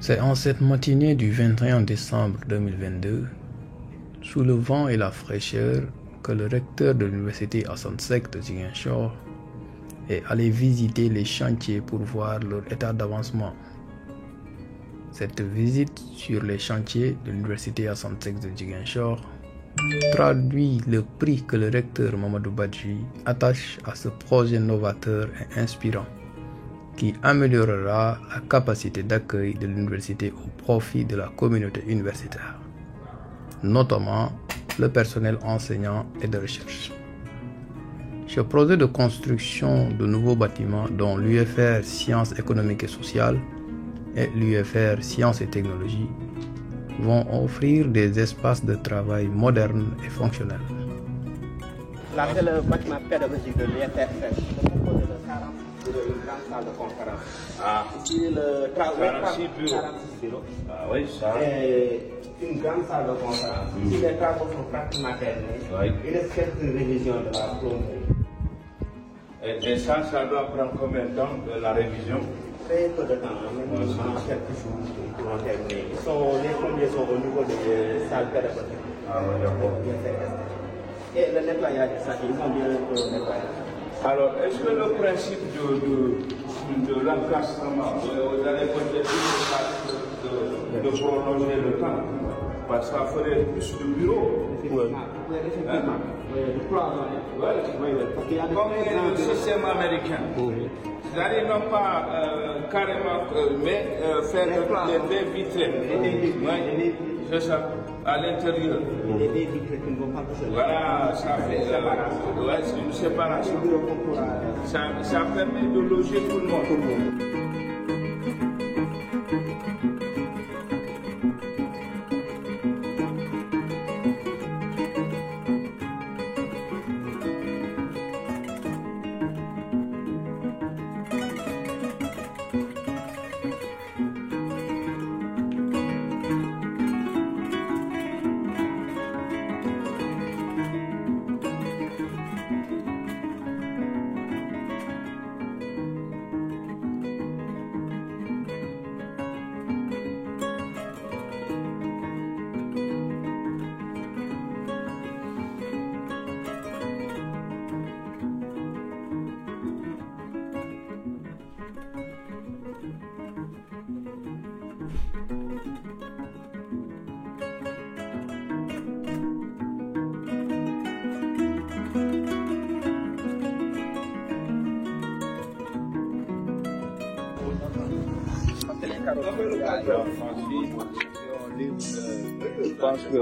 C'est en cette matinée du 21 décembre 2022, sous le vent et la fraîcheur, que le recteur de l'université Assane Seck de Ziguinchor est allé visiter les chantiers pour voir leur état d'avancement. Cette visite sur les chantiers de l'université Assane Seck de Ziguinchor traduit le prix que le recteur Mamadou Badji attache à ce projet novateur et inspirant qui améliorera la capacité d'accueil de l'université au profit de la communauté universitaire, notamment le personnel enseignant et de recherche. Ce projet de construction de nouveaux bâtiments dont l'UFR Sciences économiques et sociales et l'UFR Sciences et technologies vont offrir des espaces de travail modernes et fonctionnels. Là, c'est le bâtiment pédagogique de l'UFR. Une grande salle de conférence. Ici, le 46 bureaux. Ah oui, ça. Et une grande salle de conférence. Ici, les travaux sont pratiquement terminés. Oui. Il reste quelques révisions de la plomberie. Et ça doit prendre combien de temps de la révision? Très peu de temps, même quelques jours pour en terminer. Les plombiers sont au niveau des salles pédagogiques. Ah oui, d'accord. Et le nettoyage, ils sont bien nettoyés. Alors, est-ce que le principe de l'encadrement, vous allez peut-être de prolonger le temps, parce que ça ferait plus de bureaux? Effectivement. Comme le système américain. C'est-à-dire non pas carrément, mais faire des baies vitrées. Oui, c'est ça, à l'intérieur. Les baies vitrées qui ne vont pas toucher. Voilà, ça fait une séparation. Ça permet de loger tout le monde. Je pense que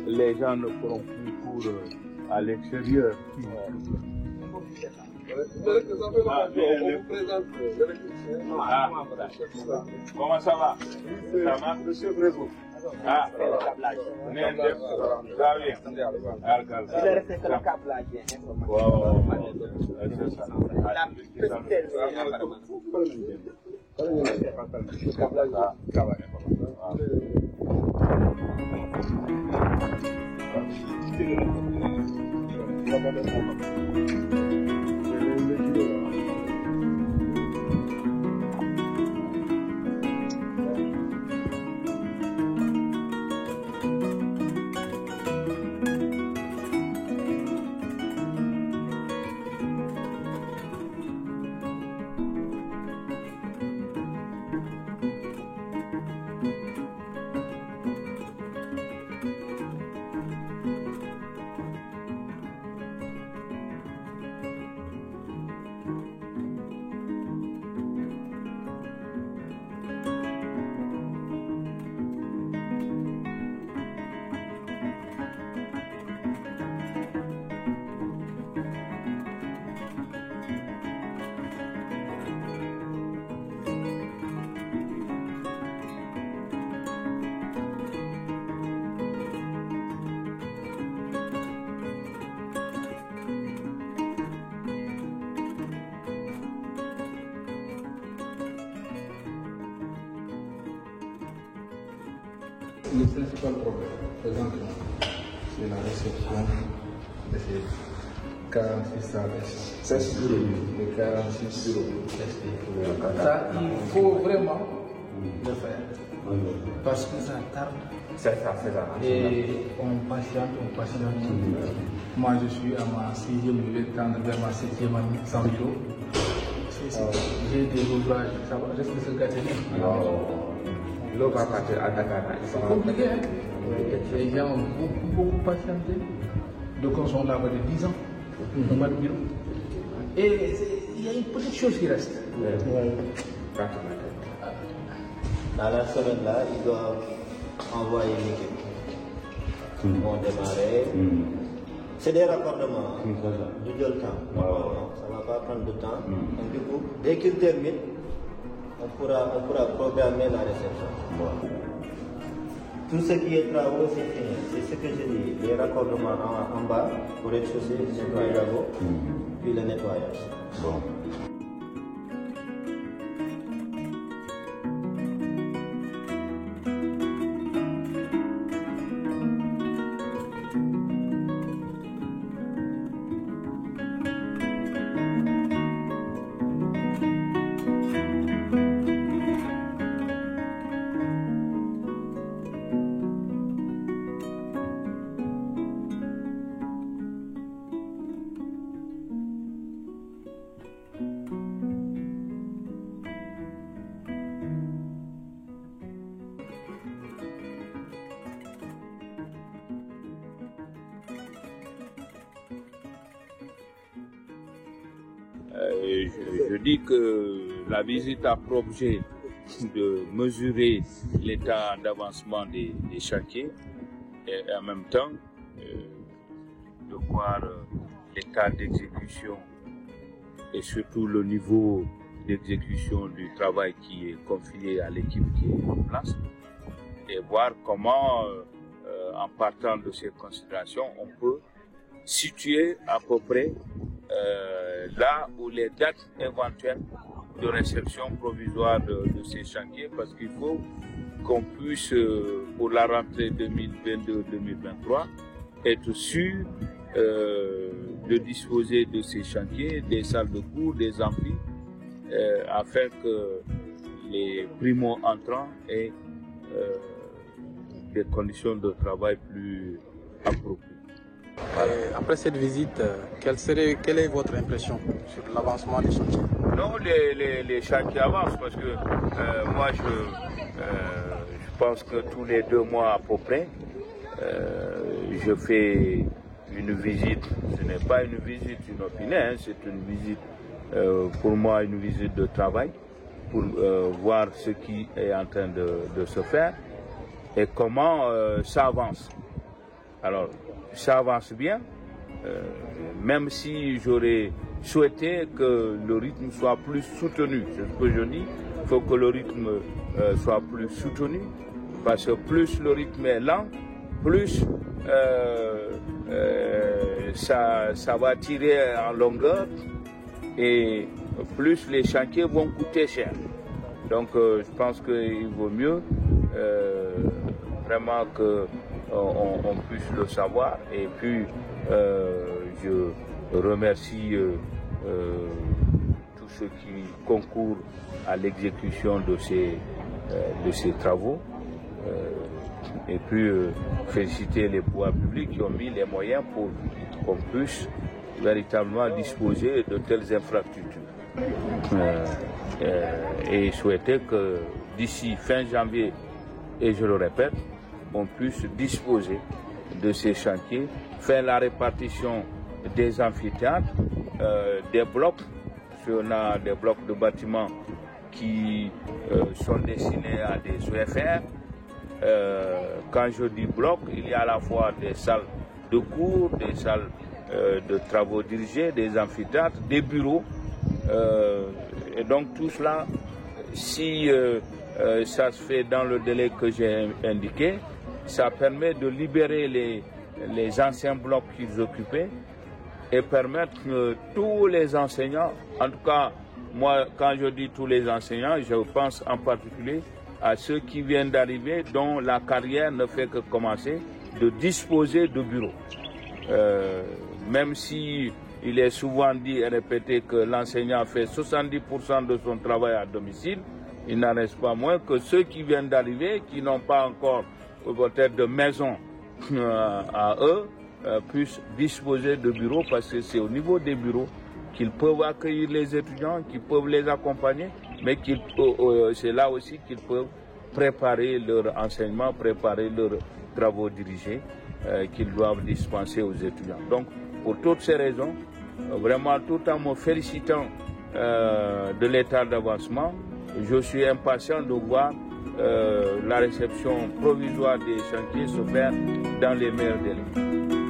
les gens ne feront plus cours à l'extérieur. Comment ça va? Ça marche, monsieur Brégo? Ah, ça va bien. Il est resté que le câblage. Le principal problème présentement, c'est la réception de ces 46 salles. C'est les 46 bureaux. Ça, il faut vraiment le faire. Parce que ça tarde. C'est ça. Et on patiente. Moi, je suis à ma 6e, je vais tendre vers ma 7e année sans bureau. J'ai des ouvrages, ça va rester se gâter. L'eau va partir à Dakar. C'est compliqué. Les gens ont beaucoup patienté. Donc, on sont là-bas de 10 ans. On va le bureau. Et il y a une petite chose qui reste. Dans la semaine là, ils doivent envoyer l'équipe. Ils vont démarrer. C'est des raccordements. Du temps. Ça ne va pas prendre de temps. Donc, du coup, dès qu'ils terminent, on pourra programmer la réception. Tout ce qui est travaux, c'est fini. C'est ce que je dis. Les raccordements en bas, pour rez-de-chaussée, nettoyer d'abord, puis le nettoyage. Je dis que la visite a pour objet de mesurer l'état d'avancement des chantiers et en même temps de voir l'état d'exécution et surtout le niveau d'exécution du travail qui est confié à l'équipe qui est en place et voir comment, en partant de ces considérations, on peut situer à peu près là où les dates éventuelles de réception provisoire de ces chantiers, parce qu'il faut qu'on puisse, pour la rentrée 2022-2023, être sûr de disposer de ces chantiers, des salles de cours, des amphis, afin que les primo-entrants aient des conditions de travail plus appropriées. Après cette visite, quelle est votre impression sur l'avancement des chantiers? Non, les chantiers avancent parce que moi je pense que tous les 2 mois à peu près, je fais une visite. Ce n'est pas une visite inopinée, hein, c'est une visite, pour moi une visite de travail, pour voir ce qui est en train de se faire et comment ça avance. Alors, ça avance bien, même si j'aurais souhaité que le rythme soit plus soutenu. C'est ce que je dis, il faut que le rythme soit plus soutenu, parce que plus le rythme est lent, plus ça va tirer en longueur et plus les chantiers vont coûter cher. Donc je pense qu'il vaut mieux vraiment que on puisse le savoir. Et puis je remercie tous ceux qui concourent à l'exécution de ces travaux et puis féliciter les pouvoirs publics qui ont mis les moyens pour qu'on puisse véritablement disposer de telles infrastructures et souhaiter que d'ici fin janvier, et je le répète, on puisse disposer de ces chantiers, faire la répartition des amphithéâtres, des blocs, parce qu'on a des blocs de bâtiments qui sont destinés à des EFR. Quand je dis bloc, il y a à la fois des salles de cours, des salles de travaux dirigés, des amphithéâtres, des bureaux. Et donc tout cela, si ça se fait dans le délai que j'ai indiqué, ça permet de libérer les anciens blocs qu'ils occupaient et permettre que tous les enseignants, en tout cas, moi, quand je dis tous les enseignants, je pense en particulier à ceux qui viennent d'arriver, dont la carrière ne fait que commencer, de disposer de bureaux. Même si il est souvent dit et répété que l'enseignant fait 70% de son travail à domicile, il n'en reste pas moins que ceux qui viennent d'arriver, qui n'ont pas encore peut-être de maison à eux, puissent disposer de bureaux, parce que c'est au niveau des bureaux qu'ils peuvent accueillir les étudiants, qu'ils peuvent les accompagner, mais c'est là aussi qu'ils peuvent préparer leur enseignement, préparer leurs travaux dirigés qu'ils doivent dispenser aux étudiants. Donc, pour toutes ces raisons, vraiment tout en me félicitant de l'état d'avancement, je suis impatient de voir la réception provisoire des chantiers se faire dans les meilleurs délais.